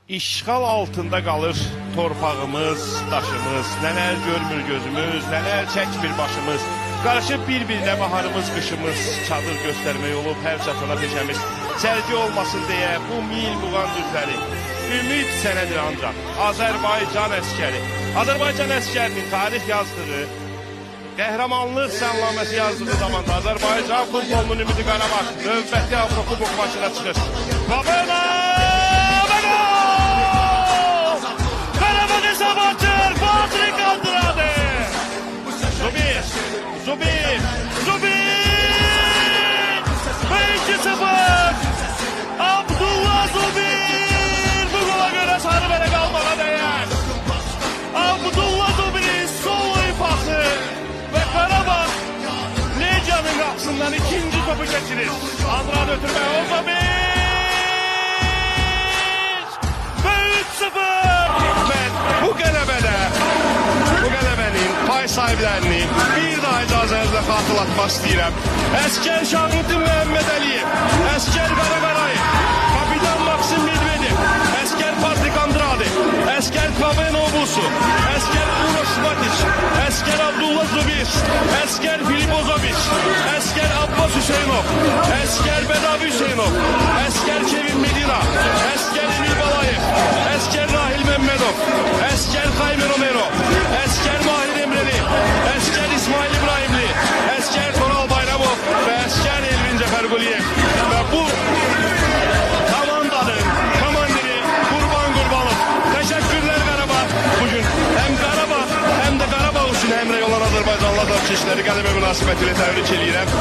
İşğal altında qalır torpağımız, daşımız, nələr görmür gözümüz, nələr çəkmir başımız. Qarışıb bir-birinə baharımız, qışımız, çadır göstərmək olub hər çatana peşəmiz. Sərgi olmasın deyə bu mil muğan düzləri, ümid sənədir ancaq Azərbaycan əskəri. Azərbaycan əskərinin tarix yazdığı, qəhrəmanlıq sənnaməsi yazdığı zamanda Azərbaycan futbolunun ümidi Qarabağ növbəti Avrokubok maçına çıxır. Babena! Zubir! Ve 2-0! Abdullah Zubir! Bu gola göre sarı bere kalmana değer. Abdullah Zubir'in sol ifası ve Qarabağ Legia'nın kapısından ikinci topu geçirir. Andran ötürme o Zubir! Ve 3-0! Ben bu qələbənin pay sahiblərini bir daha icazənizlə xatırlatmaq istəyirəm. Əskər Şahidin Məhəmməd Əliyev, Əskər Qaraqarayev, Kapitan Maksim Medvedev, Əskər Patrik Andrade, Əskər Paven Obusu, Əskər Uroš Matić, Əskər Abdullah Zubir, Əskər Filipozovic, Əskər Abbas Hüseynov, Əskər Bedavi Hüseynov, Əskər Kevin Medina, Əskər Emil Balayev, Əskər Rahil Məmmədov, Əskər Xaymi Romero, Əskər Mahir Emreli, Əskər İsmail İbrahimli, Əskər Toral Bayramov ve Əskər Elvin Cəfərquliyev ve bu komandanın komandiri Qurban Qurbanov. Teşekkürler Qarabağ. Bugün hem Qarabağ hem de Qarabağ üçün əmrə olan Azərbaycanlılar da işləri qələbə münasibətilə təbrik edirəm.